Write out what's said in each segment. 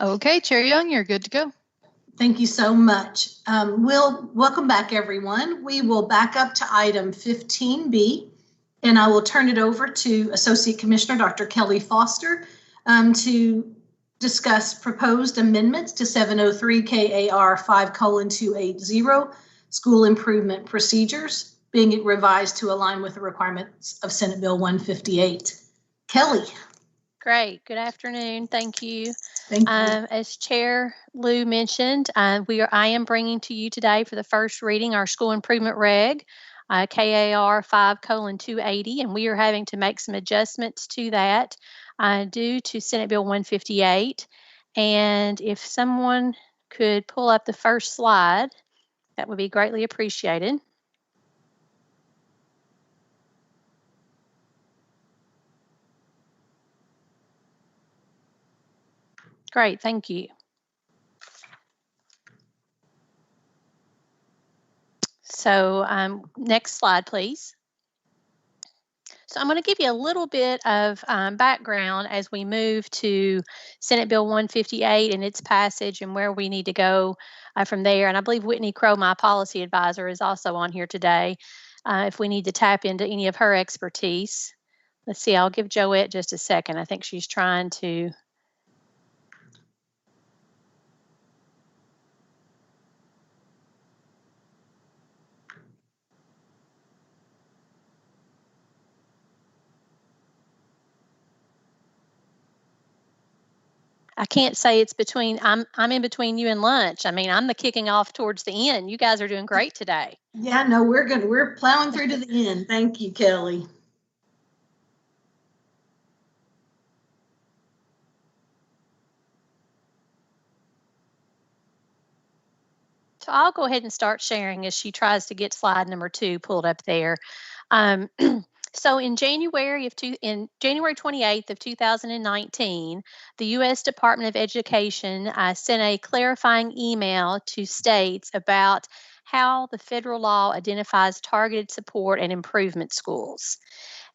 Okay, Chair Young, you're good to go. Thank you so much. Welcome back, everyone. We will back up to item 15B, and I will turn it over to Associate Commissioner Dr. Kelly Foster to discuss proposed amendments to 703 KAR 5:280 school improvement procedures, being revised to align with the requirements of Senate Bill 158. Kelly. Great. Good afternoon. Thank you. Thank you. As Chair Lou mentioned, I am bringing to you today for the first reading our school improvement reg, KAR 5:280, and we are having to make some adjustments to that due to Senate Bill 158. And if someone could pull up the first slide, that would be greatly appreciated. Great, thank you. So next slide, please. So I'm going to give you a little bit of background as we move to Senate Bill 158 and its passage and where we need to go from there. And I believe Whitney Crow, my policy advisor, is also on here today if we need to tap into any of her expertise. Let's see, I'll give Joette just a second. I think she's trying to. I can't say it's between, I'm in between you and lunch. I mean, I'm the kicking off towards the end. You guys are doing great today. Yeah, no, we're plowing through to the end. Thank you, Kelly. So I'll go ahead and start sharing as she tries to get slide number 2 pulled up there. So in January 28th of 2019, the U.S. Department of Education sent a clarifying email to states about how the federal law identifies targeted support and improvement schools.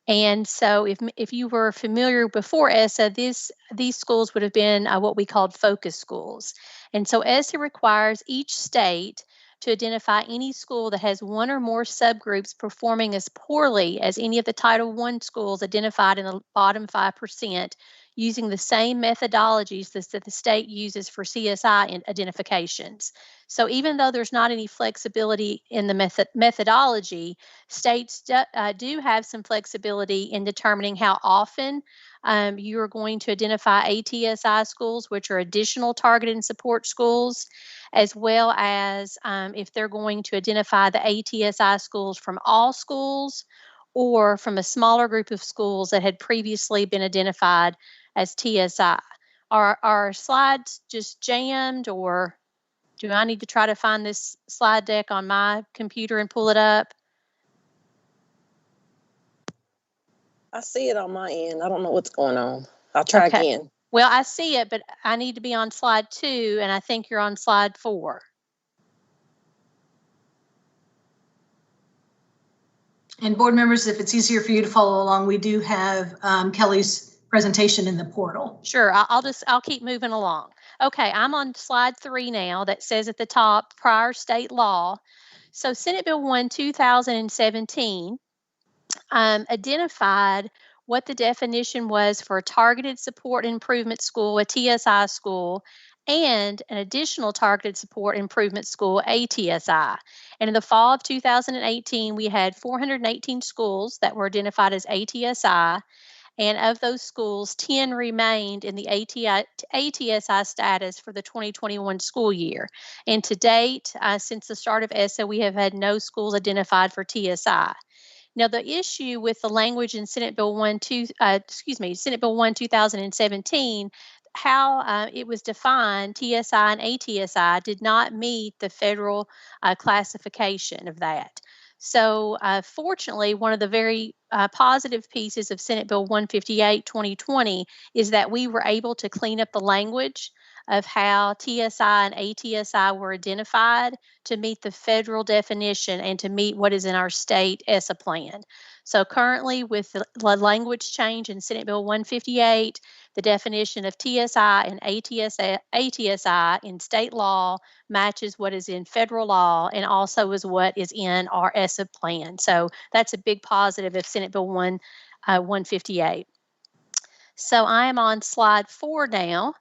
And so if you were familiar before ESSA, these schools would have been what we called focus schools. And so ESSA requires each state to identify any school that has one or more subgroups performing as poorly as any of the Title I schools identified in the bottom 5% using the same methodologies that the state uses for CSI identifications. So even though there's not any flexibility in the methodology, states do have some flexibility in determining how often you are going to identify ATSI schools, which are additional targeted and support schools, as well as if they're going to identify the ATSI schools from all schools or from a smaller group of schools that had previously been identified as TSI. Are our slides just jammed, or do I need to try to find this slide deck on my computer and pull it up? I see it on my end. I don't know what's going on. I'll try again. Well, I see it, but I need to be on slide 2, and I think you're on slide 4. And board members, if it's easier for you to follow along, we do have Kelly's presentation in the portal. Sure, I'll keep moving along. Okay, I'm on slide 3 now that says at the top, prior state law. So Senate Bill 1, 2017 identified what the definition was for a targeted support improvement school, a TSI school, and an additional targeted support improvement school, ATSI. And in the fall of 2018, we had 418 schools that were identified as ATSI. And of those schools, 10 remained in the ATSI status for the 2021 school year. And to date, since the start of ESSA, we have had no schools identified for TSI. Now, the issue with the language in Senate Bill 1, 2017, how it was defined, TSI and ATSI did not meet the federal classification of that. So fortunately, one of the very positive pieces of Senate Bill 158, 2020 is that we were able to clean up the language of how TSI and ATSI were identified to meet the federal definition and to meet what is in our state ESSA plan. So currently, with the language change in Senate Bill 158, the definition of TSI and ATSI in state law matches what is in federal law and also is what is in our ESSA plan. So that's a big positive of Senate Bill 158. So I am on slide 4 now.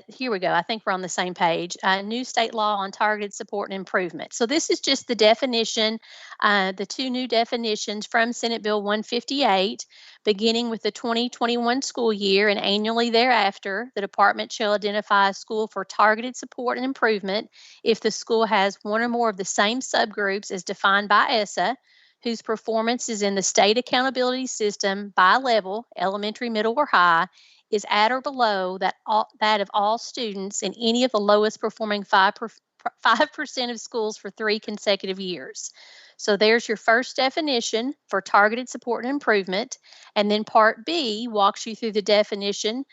Here we go. I think we're on the same page. New state law on targeted support and improvement. So this is just the definition, the 2 new definitions from Senate Bill 158, beginning with the 2021 school year and annually thereafter. The department shall identify a school for targeted support and improvement if the school has one or more of the same subgroups as defined by ESSA, whose performance is in the state accountability system by level, elementary, middle, or high, is at or below that of all students in any of the lowest performing 5% of schools for 3 consecutive years. So there's your first definition for targeted support and improvement. And then Part B walks you through the definition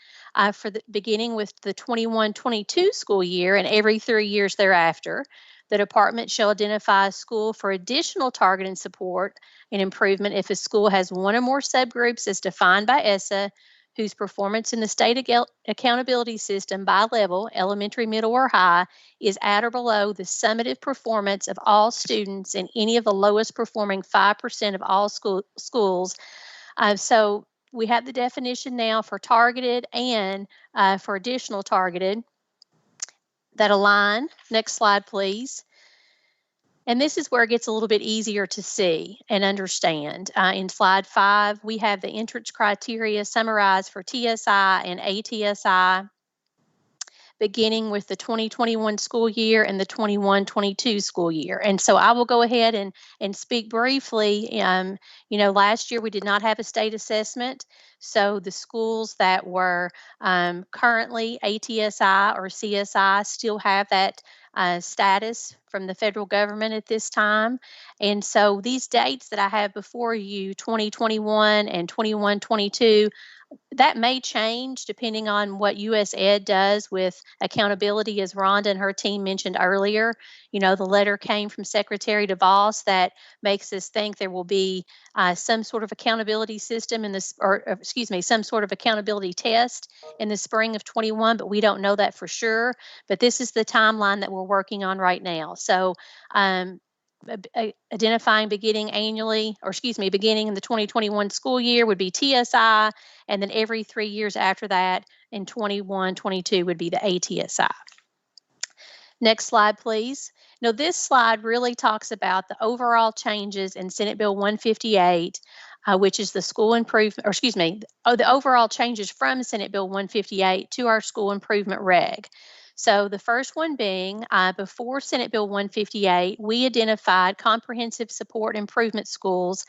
for the beginning with the 21-22 school year and every 3 years thereafter. The department shall identify a school for additional targeted support and improvement if a school has one or more subgroups as defined by ESSA, whose performance in the state accountability system by level, elementary, middle, or high, is at or below the summative performance of all students in any of the lowest performing 5% of all schools. So we have the definition now for targeted and for additional targeted that align. Next slide, please. And this is where it gets a little bit easier to see and understand. In slide 5, we have the entrance criteria summarized for TSI and ATSI, beginning with the 2021 school year and the 21-22 school year. And so I will go ahead and speak briefly. Last year we did not have a state assessment. So the schools that were currently ATSI or CSI still have that status from the federal government at this time. And so these dates that I have before you, 2021 and 21-22, that may change depending on what US Ed does with accountability, as Rhonda and her team mentioned earlier. The letter came from Secretary DeVos that makes us think there will be some sort of accountability system some sort of accountability test in the spring of 21, but we don't know that for sure. But this is the timeline that we're working on right now. So identifying beginning in the 2021 school year would be TSI, and then every 3 years after that in 21-22 would be the ATSI. Next slide, please. Now, this slide really talks about the overall changes in Senate Bill 158, which is the school improvement, the overall changes from Senate Bill 158 to our school improvement reg. So the first one being, before Senate Bill 158, we identified comprehensive support improvement schools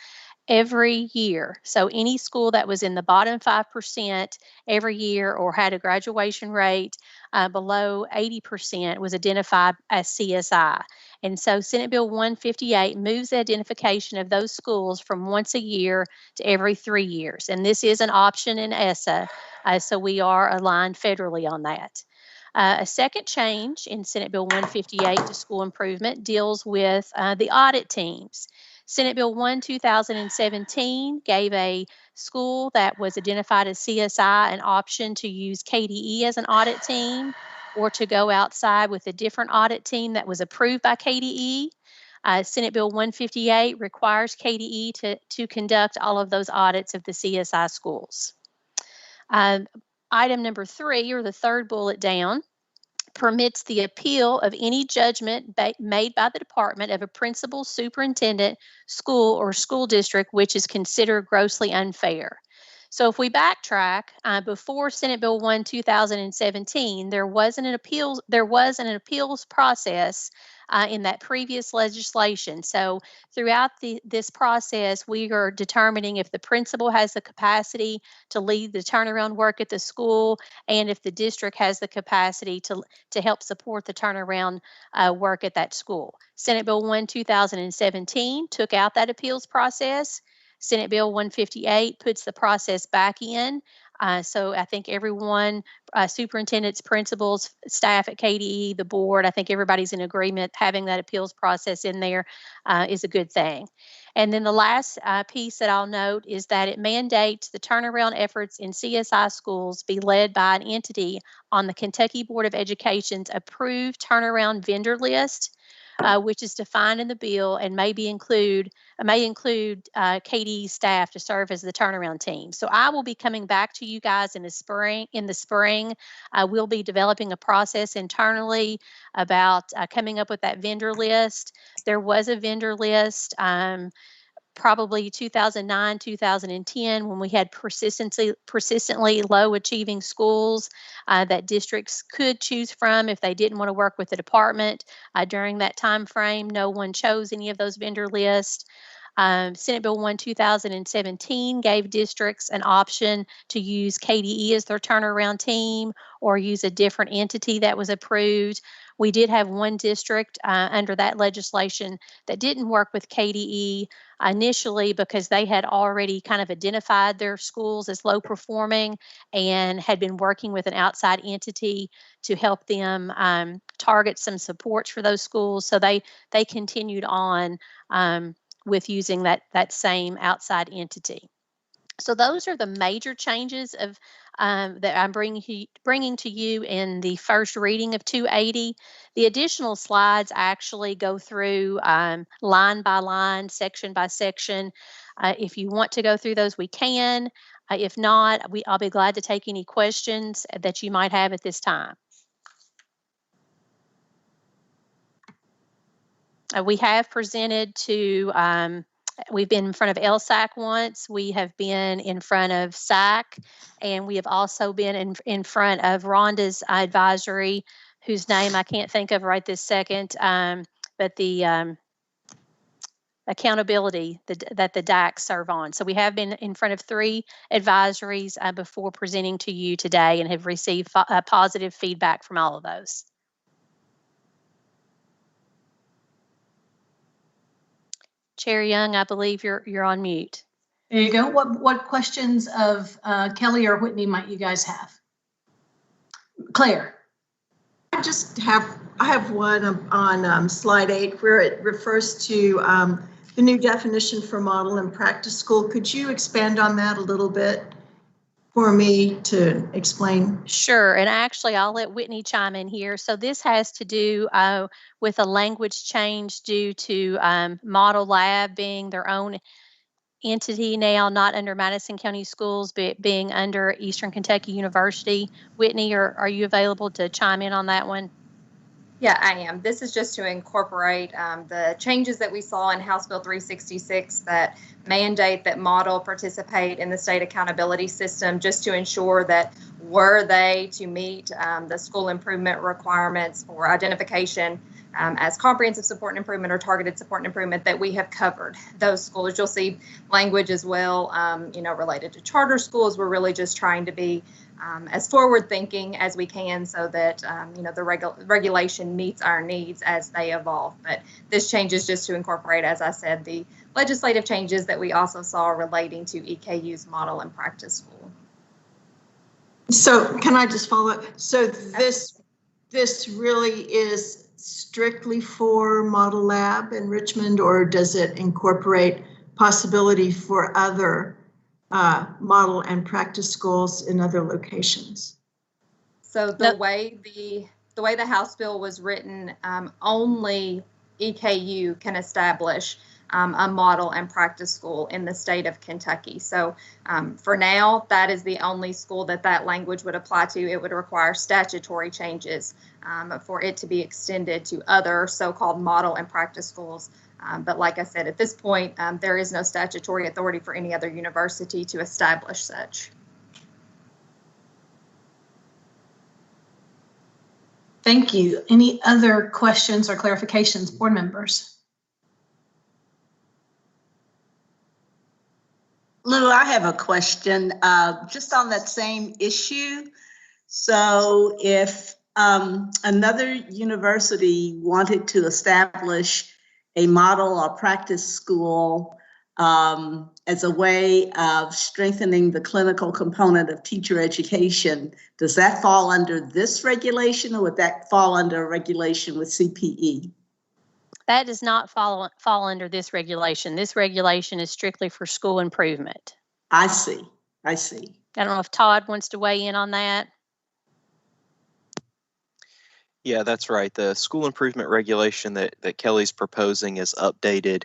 every year. So any school that was in the bottom 5% every year or had a graduation rate below 80% was identified as CSI. And so Senate Bill 158 moves the identification of those schools from once a year to every 3 years. And this is an option in ESSA, so we are aligned federally on that. A second change in Senate Bill 158 to school improvement deals with the audit teams. Senate Bill 1-2017 gave a school that was identified as CSI an option to use KBE as an audit team or to go outside with a different audit team that was approved by KBE. Senate Bill 158 requires KBE to conduct all of those audits of the CSI schools. Item number 3, or the third bullet down, permits the appeal of any judgment made by the department of a principal, superintendent, school, or school district which is considered grossly unfair. So if we backtrack, before Senate Bill 1-2017, there was an appeals process in that previous legislation. So throughout this process, we are determining if the principal has the capacity to lead the turnaround work at the school, and if the district has the capacity to help support the turnaround work at that school. Senate Bill 1-2017 took out that appeals process. Senate Bill 158 puts the process back in. So I think everyone, superintendents, principals, staff at KDE, the board, I think everybody's in agreement. Having that appeals process in there is a good thing. And then the last piece that I'll note is that it mandates the turnaround efforts in CSI schools be led by an entity on the Kentucky Board of Education's approved turnaround vendor list, which is defined in the bill and may include KDE staff to serve as the turnaround team. So I will be coming back to you guys in the spring. We'll be developing a process internally about coming up with that vendor list. There was a vendor list. Probably 2009, 2010, when we had persistently low achieving schools that districts could choose from if they didn't want to work with the department during that time frame. No one chose any of those vendor lists. Senate Bill 1 2017 gave districts an option to use KDE as their turnaround team or use a different entity that was approved. We did have one district under that legislation that didn't work with KDE initially because they had already kind of identified their schools as low performing and had been working with an outside entity to help them target some supports for those schools. So they continued on with using that same outside entity. So those are the major changes of that I'm bringing to you in the first reading of 280. The additional slides actually go through line by line, section by section. If you want to go through those, we can. If not, I'll be glad to take any questions that you might have at this time. We have presented to, we've been in front of LSAC once, we have been in front of SAC, and we have also been in front of Rhonda's advisory, whose name I can't think of right this second, but the accountability that the DACs serve on. So we have been in front of 3 advisories before presenting to you today and have received positive feedback from all of those. Chair Young, I believe you're on mute. There you go. What questions of Kelly or Whitney might you guys have? Claire. I have one on slide 8 where it refers to the new definition for model and practice school. Could you expand on that a little bit for me to explain? Sure, and actually I'll let Whitney chime in here. So this has to do with a language change due to Model Lab being their own entity now, not under Madison County Schools, but being under Eastern Kentucky University. Whitney, are you available to chime in on that one? Yeah, I am. This is just to incorporate the changes that we saw in House Bill 366 that mandate that Model participate in the state accountability system, just to ensure that were they to meet the school improvement requirements for identification as comprehensive support and improvement or targeted support and improvement, that we have covered those schools. You'll see language as well, related to charter schools. We're really just trying to be as forward thinking as we can so that, the regulation meets our needs as they evolve. But this change is just to incorporate, as I said, the legislative changes that we also saw relating to EKU's model and practice school. So can I just follow up? So this really is strictly for Model Lab in Richmond, or does it incorporate possibility for other model and practice schools in other locations? So the way the House bill was written, only EKU can establish a model and practice school in the state of Kentucky. So for now, that is the only school that language would apply to. It would require statutory changes for it to be extended to other so-called model and practice schools. But like I said, at this point, there is no statutory authority for any other university to establish such. Thank you. Any other questions or clarifications, board members? Lou, I have a question just on that same issue. So if another university wanted to establish a model or practice school as a way of strengthening the clinical component of teacher education, does that fall under this regulation, or would that fall under a regulation with CPE? That does not fall under this regulation. This regulation is strictly for school improvement. I see. I see. I don't know if Todd wants to weigh in on that. Yeah, that's right. The school improvement regulation that Kelly's proposing is updated,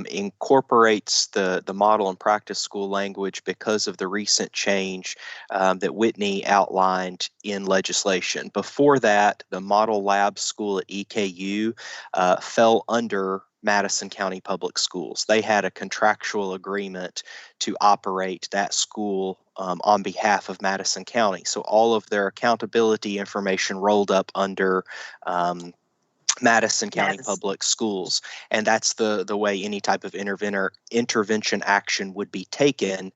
incorporates the model and practice school language because of the recent change that Whitney outlined in legislation. Before that, the model lab school at EKU fell under Madison County Public Schools. They had a contractual agreement to operate that school on behalf of Madison County. So all of their accountability information rolled up under Madison County Public Schools. And that's the way any type of intervention action would be taken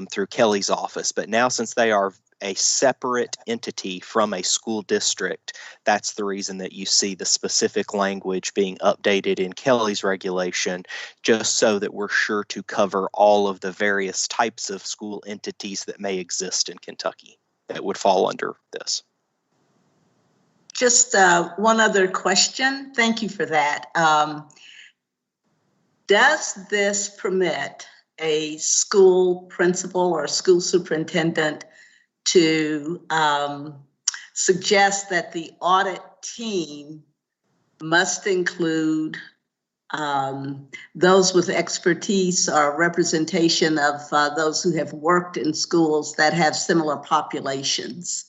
through Kelly's office. But now, since they are a separate entity from a school district, that's the reason that you see the specific language being updated in Kelly's regulation, just so that we're sure to cover all of the various types of school entities that may exist in Kentucky that would fall under this. Just one other question. Thank you for that. Does this permit a school principal or school superintendent to suggest that the audit team must include those with expertise or representation of those who have worked in schools that have similar populations?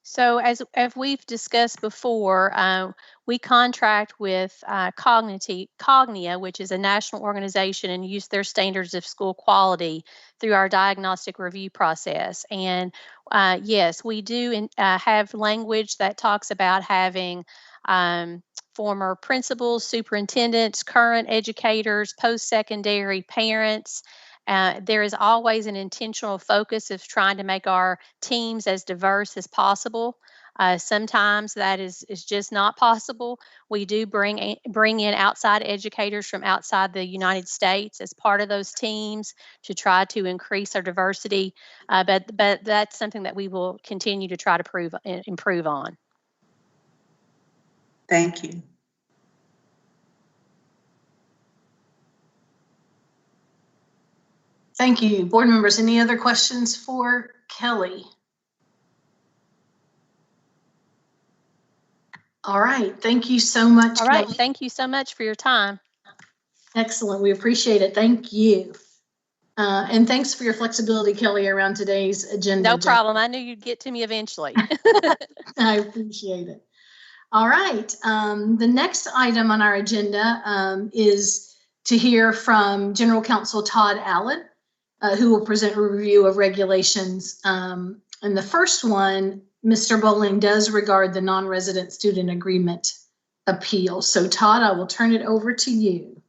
So as we've discussed before, we contract with Cognia, which is a national organization, and use their standards of school quality through our diagnostic review process. And yes, we do have language that talks about having former principals, superintendents, current educators, post-secondary parents. There is always an intentional focus of trying to make our teams as diverse as possible. Sometimes that is just not possible. We do bring in outside educators from outside the United States as part of those teams to try to increase our diversity. But that's something that we will continue to try to improve on. Thank you. Thank you. Board members, any other questions for Kelly? All right. Thank you so much, All right. Kelly. Thank you so much for your time. Excellent. We appreciate it. Thank you. And thanks for your flexibility, Kelly, around today's agenda. No problem. I knew you'd get to me eventually. I appreciate it. All right. The next item on our agenda is to hear from General Counsel Todd Allen, who will present a review of regulations. And the first one, Mr. Bowling, does regard the non-resident student agreement appeal. So Todd, I will turn it over to you.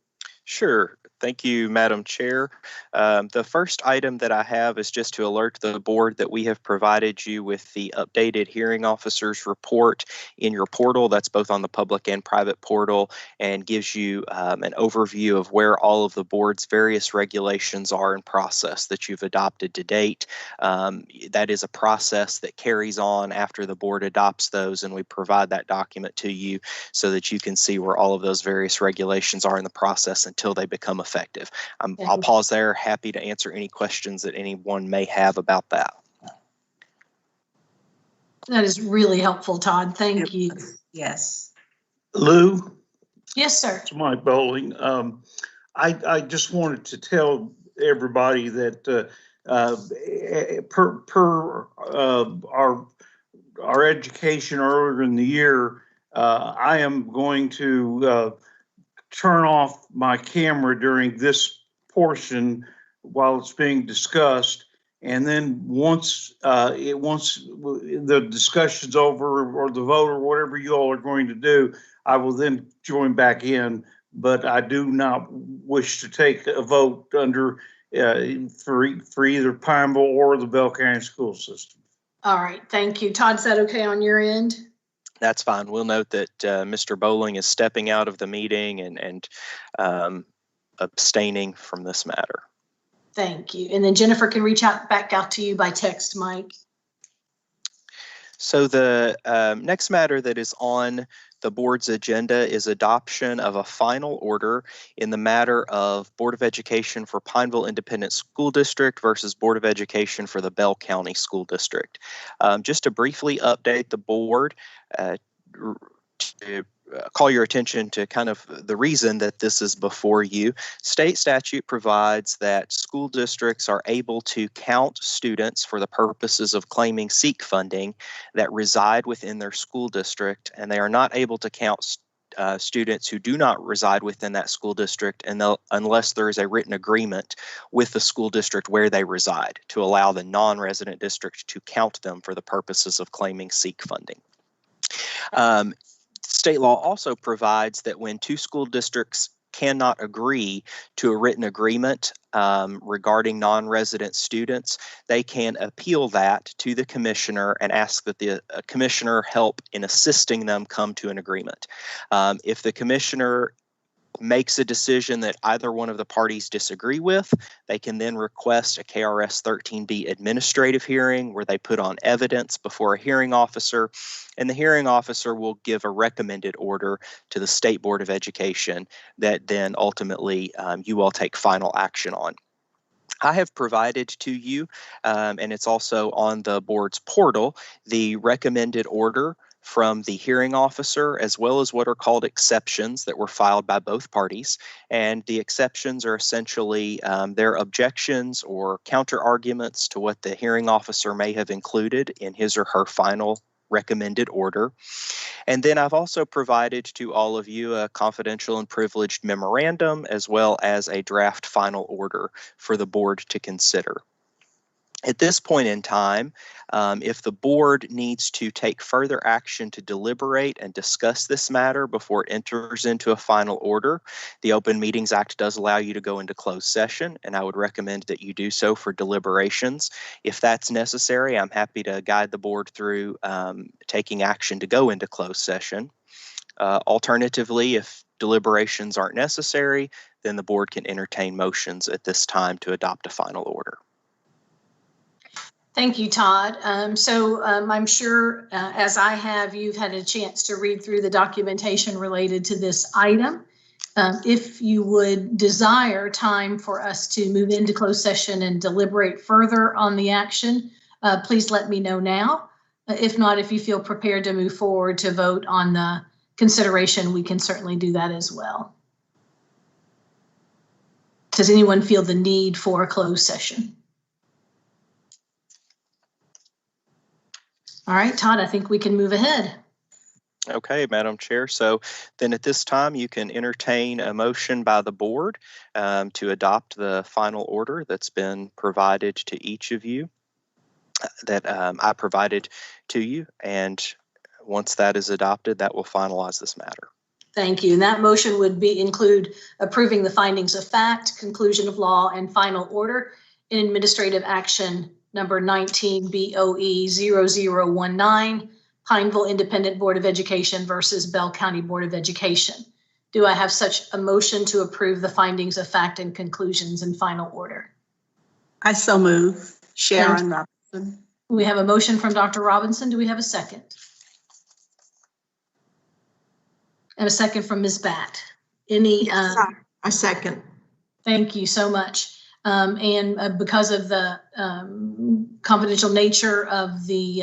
Sure. Thank you, Madam Chair. The first item that I have is just to alert the board that we have provided you with the updated hearing officer's report in your portal. That's both on the public and private portal, and gives you an overview of where all of the board's various regulations are in process that you've adopted to date. That is a process that carries on after the board adopts those, and we provide that document to you so that you can see where all of those various regulations are in the process until they become effective. I'll pause there. Happy to answer any questions that anyone may have about that. That is really helpful, Todd. Thank you. Yes. Lou? Yes, sir. It's Mike Bowling. I just wanted to tell everybody that per our education earlier in the year, I am going to turn off my camera during this portion while it's being discussed. And then once the discussion's over, or the vote, or whatever you all are going to do, I will then join back in. But I do not wish to take a vote under for either Pineville or the Bell County school system. All right. Thank you. Todd, is that okay on your end? That's fine. We'll note that Mr. Bowling is stepping out of the meeting and abstaining from this matter. Thank you. And then Jennifer can reach back out to you by text, Mike. So the next matter that is on the board's agenda is adoption of a final order in the matter of Board of Education for Pineville Independent School District versus Board of Education for the Bell County School District. Just to briefly update the board, to call your attention to kind of the reason that this is before you. State statute provides that school districts are able to count students for the purposes of claiming SEEK funding that reside within their school district, and they are not able to count students who do not reside within that school district unless there is a written agreement with the school district where they reside to allow the non-resident district to count them for the purposes of claiming SEEK funding. State law also provides that when two school districts cannot agree to a written agreement regarding non-resident students, they can appeal that to the commissioner and ask that the commissioner help in assisting them come to an agreement. If the commissioner makes a decision that either one of the parties disagree with, they can then request a KRS 13D administrative hearing where they put on evidence before a hearing officer, and the hearing officer will give a recommended order to the State Board of Education that then ultimately you all take final action on. I have provided to you, and it's also on the board's portal, the recommended order from the hearing officer, as well as what are called exceptions that were filed by both parties. And the exceptions are essentially their objections or counter arguments to what the hearing officer may have included in his or her final recommended order. And then I've also provided to all of you a confidential and privileged memorandum, as well as a draft final order for the board to consider. At this point in time, if the board needs to take further action to deliberate and discuss this matter before it enters into a final order, the Open Meetings Act does allow you to go into closed session, and I would recommend that you do so for deliberations. If that's necessary, I'm happy to guide the board through taking action to go into closed session. Alternatively, if deliberations aren't necessary, then the board can entertain motions at this time to adopt a final order. Thank you, Todd. I'm sure, as I have, you've had a chance to read through the documentation related to this item. If you would desire time for us to move into closed session and deliberate further on the action, please let me know now. If not, if you feel prepared to move forward to vote on the consideration, we can certainly do that as well. Does anyone feel the need for a closed session? All right, Todd, I think we can move ahead. Okay, Madam Chair. So then at this time, you can entertain a motion by the board to adopt the final order that's been provided to each of you, that I provided to you. And once that is adopted, that will finalize this matter. Thank you. And that motion would include approving the findings of fact, conclusion of law, and final order in administrative action number 19 BOE 0019, Pineville Independent Board of Education versus Bell County Board of Education. Do I have such a motion to approve the findings of fact and conclusions in final order? I so move. Sharon Robinson. We have a motion from Dr. Robinson. Do we have a second? And a second from Ms. Batt. Any? Yes, I second. Thank you so much. And because of the confidential nature of the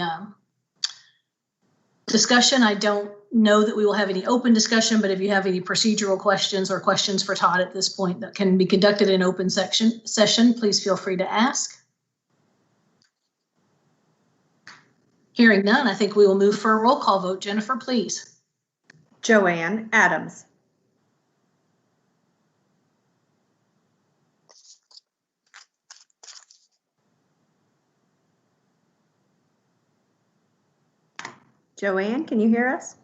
discussion, I don't know that we will have any open discussion, but if you have any procedural questions or questions for Todd at this point that can be conducted in open session, please feel free to ask. Hearing none, I think we will move for a roll call vote. Jennifer, please. Joanne Adams. Joanne, can you hear us?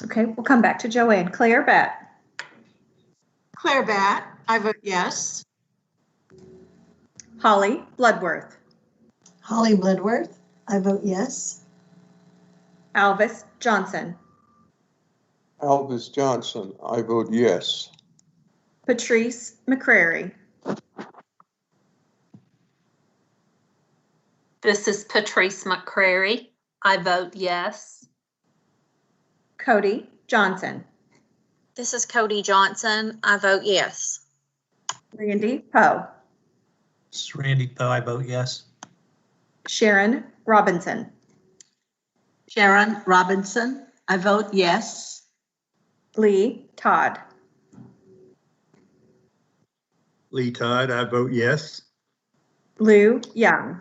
Okay, we'll come back to Joanne. Claire Batt. Claire Batt, I vote yes. Holly Bloodworth. Holly Bloodworth, I vote yes. Alvis Johnson. Alvis Johnson, I vote yes. Patrice McCrary. This is Patrice McCrary. I vote yes. Cody Johnson. This is Cody Johnson. I vote yes. Randy Poe. This is Randy Poe. I vote yes. Sharon Robinson. Sharon Robinson, I vote yes. Lee Todd. Lee Todd, I vote yes. Lou Young.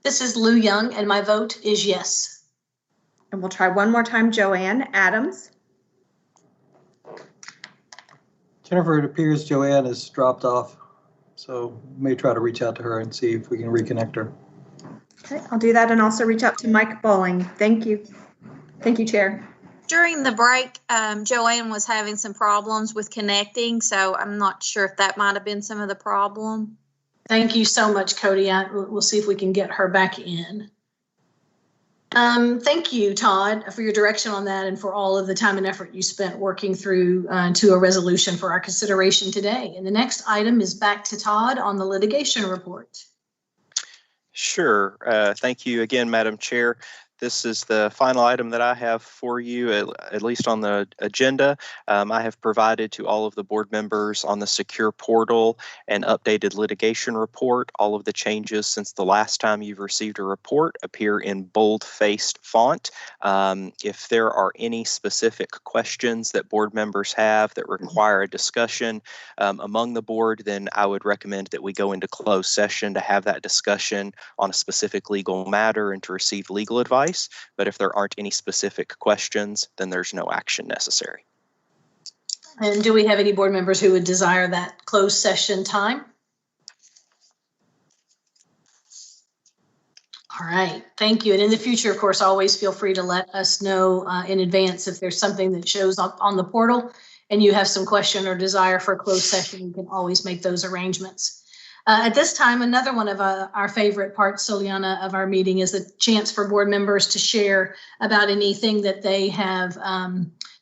This is Lou Young, and my vote is yes. And we'll try one more time, Joanne Adams. Jennifer, it appears Joanne has dropped off, so may try to reach out to her and see if we can reconnect her. Okay, I'll do that and also reach out to Mike Bowling. Thank you. Thank you, Chair. During the break, Joanne was having some problems with connecting, so I'm not sure if that might have been some of the problem. Thank you so much, Cody. We'll see if we can get her back in. Thank you, Todd, for your direction on that and for all of the time and effort you spent working through to a resolution for our consideration today. And the next item is back to Todd on the litigation report. Sure. Thank you again, Madam Chair. This is the final item that I have for you, at least on the agenda. I have provided to all of the board members on the secure portal an updated litigation report. All of the changes since the last time you've received a report appear in bold-faced font. If there are any specific questions that board members have that require a discussion among the board, then I would recommend that we go into closed session to have that discussion on a specific legal matter and to receive legal advice. But if there aren't any specific questions, then there's no action necessary. And do we have any board members who would desire that closed session time? All right, thank you. And in the future, of course, always feel free to let us know in advance if there's something that shows up on the portal and you have some question or desire for a closed session, you can always make those arrangements. At this time, another one of our favorite parts, Soliana, of our meeting is the chance for board members to share about anything that they have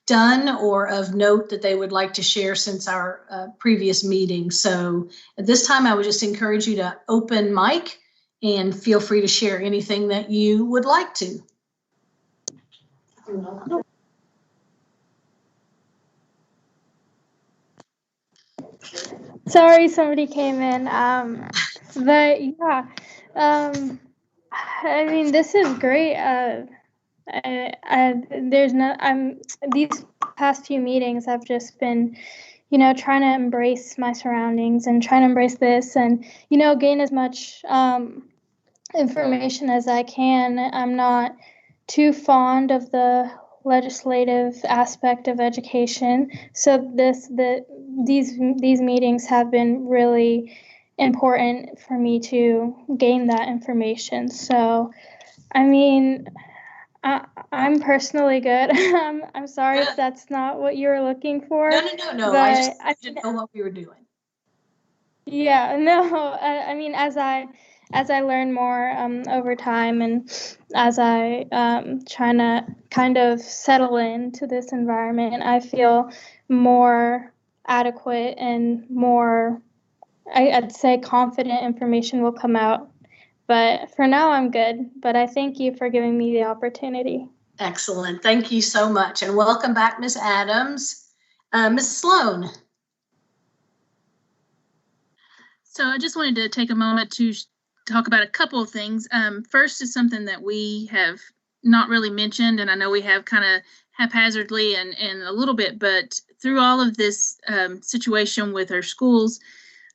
done or of note that they would like to share since our previous meeting. So at this time, I would just encourage you to open mic and feel free to share anything that you would like to. Sorry, somebody came in. But yeah, I mean, this is great. There's no, these past few meetings, I've just been, trying to embrace my surroundings and trying to embrace this and, gain as much information as I can. I'm not too fond of the legislative aspect of education, so these meetings have been really important for me to gain that information. So, I mean, I'm personally good. I'm sorry if that's not what you were looking for. No. I just didn't know what we were doing. Yeah, no. I mean, as I learn more over time and as I trying to kind of settle into this environment, I feel more adequate and more, I'd say, confident information will come out. But for now, I'm good. But I thank you for giving me the opportunity. Excellent. Thank you so much. And welcome back, Ms. Adams. Ms. Sloan. So I just wanted to take a moment to talk about a couple of things. First is something that we have not really mentioned, and I know we have kind of haphazardly and a little bit, but through all of this situation with our schools,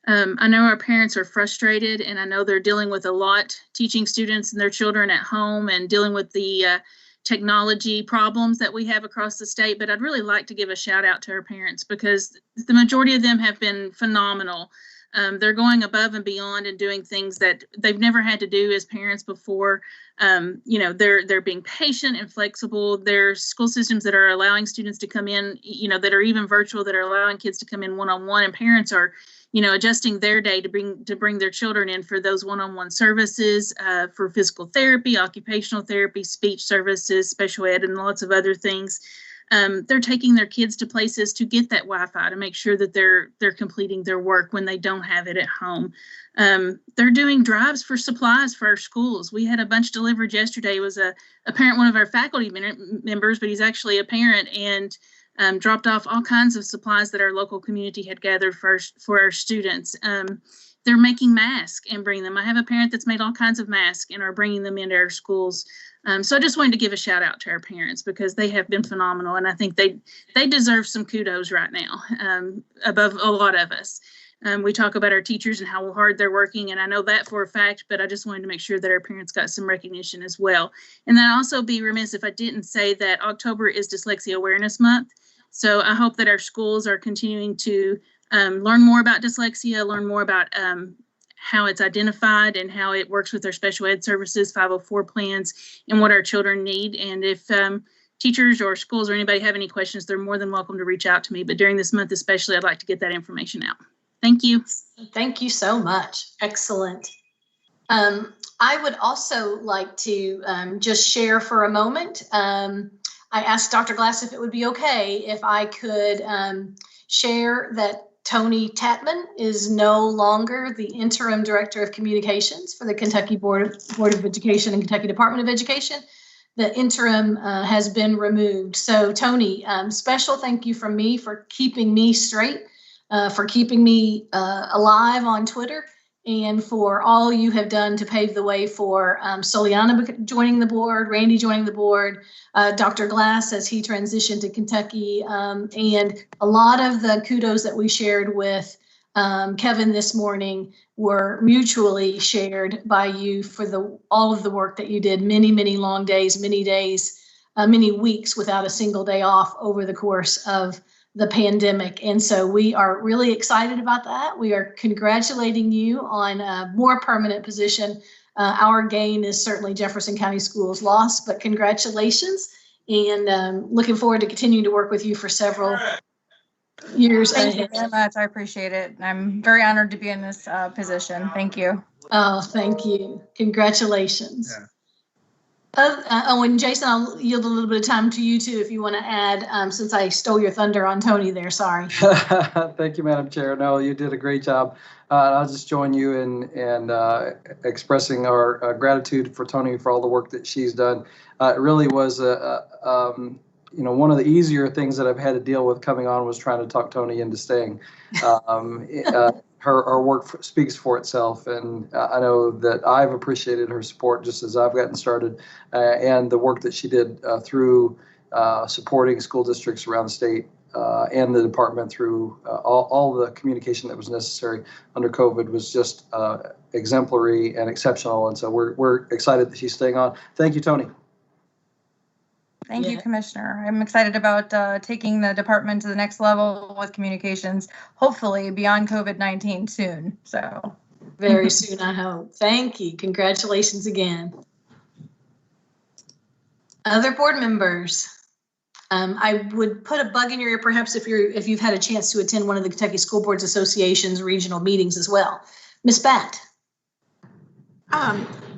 I know our parents are frustrated, and I know they're dealing with a lot, teaching students and their children at home and dealing with the technology problems that we have across the state. But I'd really like to give a shout out to our parents because the majority of them have been phenomenal. They're going above and beyond and doing things that they've never had to do as parents before. They're being patient and flexible. There's school systems that are allowing students to come in, that are even virtual, that are allowing kids to come in one-on-one, and parents are adjusting their day to bring their children in for those one-on-one services, for physical therapy, occupational therapy, speech services, special ed, and lots of other things. They're taking their kids to places to get that Wi-Fi to make sure that they're completing their work when they don't have it at home. They're doing drives for supplies for our schools. We had a bunch delivered yesterday. It was a parent, one of our faculty members, but he's actually a parent, and dropped off all kinds of supplies that our local community had gathered for our students. They're making masks and bringing them. I have a parent that's made all kinds of masks and are bringing them into our schools. So I just wanted to give a shout out to our parents because they have been phenomenal, and I think they deserve some kudos right now, above a lot of us. We talk about our teachers and how hard they're working, and I know that for a fact, but I just wanted to make sure that our parents got some recognition as well. And then I'd also be remiss if I didn't say that October is Dyslexia Awareness Month. So I hope that our schools are continuing to learn more about dyslexia, learn more about how it's identified and how it works with our special ed services, 504 plans, and what our children need. And if teachers or schools or anybody have any questions, they're more than welcome to reach out to me. But during this month especially, I'd like to get that information out. Thank you. Thank you so much. Excellent. I would also like to just share for a moment. I asked Dr. Glass if it would be okay if I could share that Tony Tatman is no longer the interim director of communications for the Kentucky Board of Education and Kentucky Department of Education. The interim has been removed. So Tony, special thank you from me for keeping me straight, for keeping me alive on Twitter, and for all you have done to pave the way for Soliana joining the board, Randy joining the board, Dr. Glass as he transitioned to Kentucky, and a lot of the kudos that we shared with Kevin this morning were mutually shared by you for all of the work that you did, many, many long days, many weeks without a single day off over the course of the pandemic. And so we are really excited about that. We are congratulating you on a more permanent position. Our gain is certainly Jefferson County Schools' loss, but congratulations, and looking forward to continuing to work with you for several years Thank ahead. you very much. I appreciate it. I'm very honored to be in this position. Thank you. Oh, thank you. Congratulations. Yeah. And Jason, I'll yield a little bit of time to you too, if you want to add, since I stole your thunder on Tony there, sorry. Thank you, Madam Chair. No, you did a great job. I'll just join you in expressing our gratitude for Tony for all the work that she's done. It really was one of the easier things that I've had to deal with coming on was trying to talk Tony into staying. Her work speaks for itself, and I know that I've appreciated her support just as I've gotten started, and the work that she did through supporting school districts around the state and the department through all the communication that was necessary under COVID was just exemplary and exceptional. And so we're excited that she's staying on. Thank you, Tony. Thank you, Commissioner. I'm excited about taking the department to the next level with communications, hopefully beyond COVID-19 soon. So very soon, I hope. Thank you. Congratulations again. Other board members. I would put a bug in your ear, perhaps if you've had a chance to attend one of the Kentucky School Boards Association's regional meetings as well. Ms. Batt.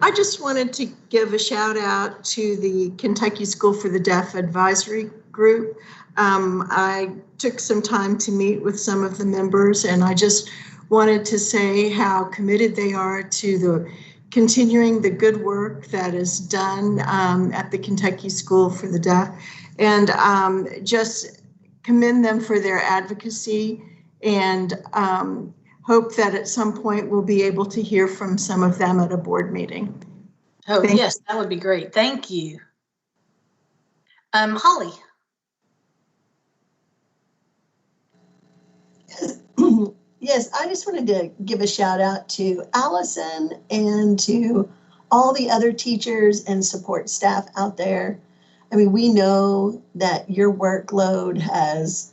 I just wanted to give a shout out to the Kentucky School for the Deaf Advisory Group. I took some time to meet with some of the members, and I just wanted to say how committed they are to continuing the good work that is done at the Kentucky School for the Deaf, and just commend them for their advocacy, and hope that at some point we'll be able to hear from some of them at a board meeting. Oh, yes, that would be great. Thank you. Holly. Yes, I just wanted to give a shout out to Allison and to all the other teachers and support staff out there. I mean, we know that your workload has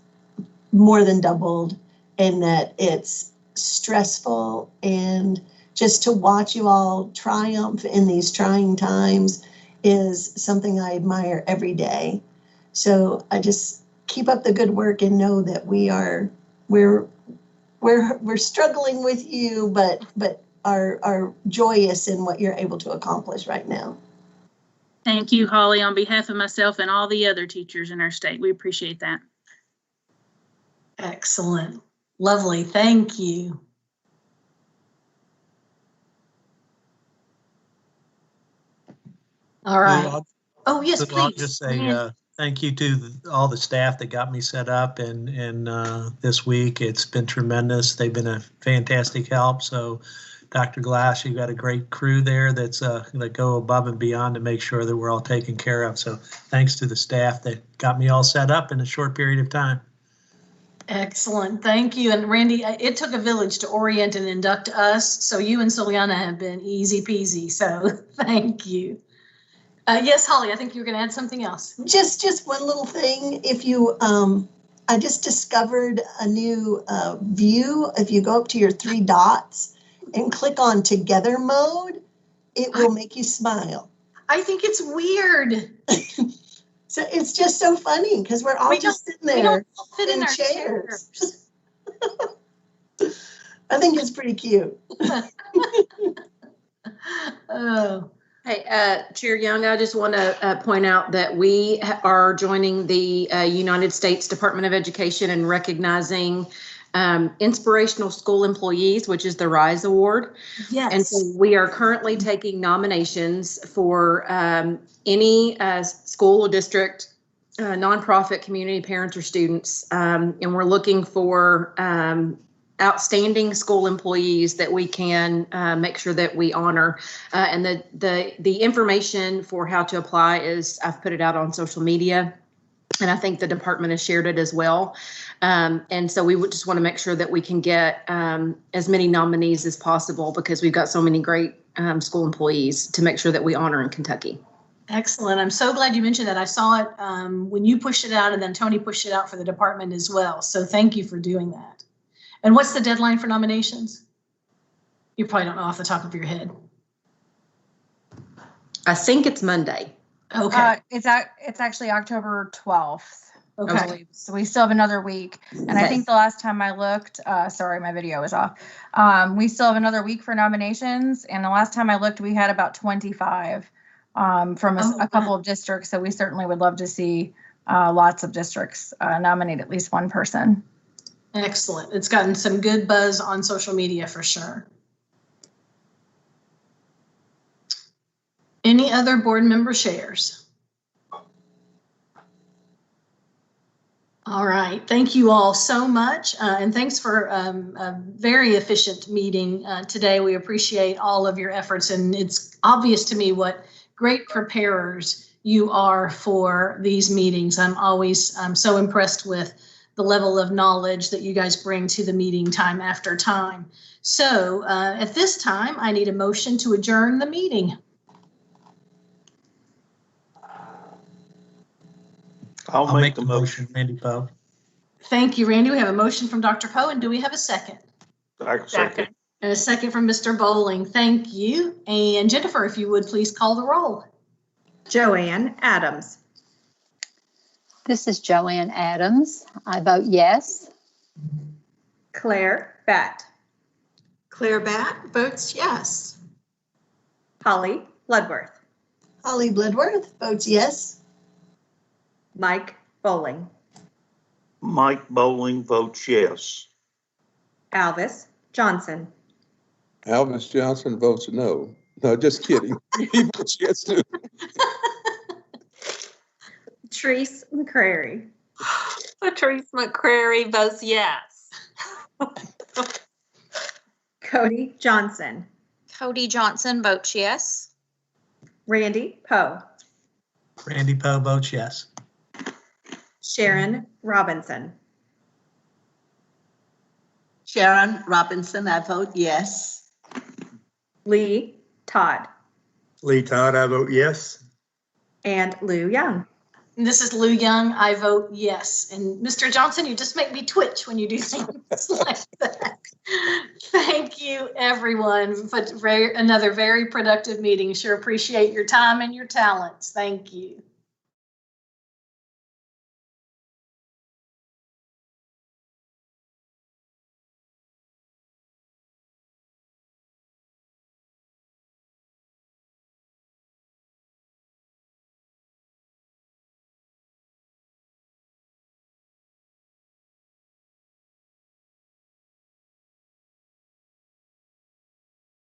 more than doubled and that it's stressful, and just to watch you all triumph in these trying times is something I admire every day. So I just keep up the good work and know that we're we're struggling with you, but are joyous in what you're able to accomplish right now. Thank you, Holly, on behalf of myself and all the other teachers in our state. We appreciate that. Excellent. Lovely. Thank you. All right. Oh, yes, please. I'll just say thank you to all the staff that got me set up and this week. It's been tremendous. They've been a fantastic help. So Dr. Glass, you've got a great crew there that's going to go above and beyond to make sure that we're all taken care of. So thanks to the staff that got me all set up in a short period of time. Excellent. Thank you. And Randy, it took a village to orient and induct us. So you and Soliana have been easy peasy. So thank you. Yes, Holly, I think you were going to add something else. Just one little thing. If you, I just discovered a new view. If you go up to your 3 dots and click on together mode, it will make you smile. I think it's weird. So it's just so funny because we're all just sitting there. We don't fit in in our chairs. I think it's pretty cute. Oh. Hey, Chair Young, I just want to point out that we are joining the United States Department of Education and recognizing inspirational school employees, which is the RISE Award. Yes. And so we are currently taking nominations for any school or district, nonprofit, community, parents, or students. And we're looking for outstanding school employees that we can make sure that we honor. And the information for how to apply is, I've put it out on social media, and I think the department has shared it as well. And so we would just want to make sure that we can get as many nominees as possible because we've got so many great school employees to make sure that we honor in Kentucky. Excellent. I'm so glad you mentioned that. I saw it when you pushed it out, and then Tony pushed it out for the department as well. So thank you for doing that. And what's the deadline for nominations? You probably don't know off the top of your head. I think it's Monday. Okay. It's actually October 12th. Okay. I believe. So we still have another week. And I think the last time I looked, sorry, my video was off. We still have another week for nominations. And the last time I looked, we had about 25 from a couple of districts. So we certainly would love to see lots of districts nominate at least one person. Excellent. It's gotten some good buzz on social media for sure. Any other board member shares? All right. Thank you all so much. And thanks for a very efficient meeting today. We appreciate all of your efforts. And it's obvious to me what great preparers you are for these meetings. I'm always so impressed with the level of knowledge that you guys bring to the meeting time after time. So at this time, I need a motion to adjourn the meeting. I'll make the motion, Randy Poe. Thank you, Randy. We have a motion from Dr. Poe, and do we have a second? Second. And a second from Mr. Bowling. Thank you. And Jennifer, if you would please call the roll. Joanne Adams. This is Joanne Adams. I vote yes. Claire Batt. Claire Batt votes yes. Holly Bloodworth. Holly Bloodworth votes yes. Mike Bowling. Mike Bowling votes yes. Alvis Johnson. Alvis Johnson votes no. No, just kidding. He votes yes too. Therese McCrary. Patrice McCrary votes yes. Cody Johnson. Cody Johnson votes yes. Randy Poe. Randy Poe votes yes. Sharon Robinson. Sharon Robinson, I vote yes. Lee Todd. Lee Todd, I vote yes. And Lou Young. And this is Lou Young. I vote yes. And Mr. Johnson, you just make me twitch when you do things like that. Thank you, everyone, for another very productive meeting. Sure appreciate your time and your talents. Thank you.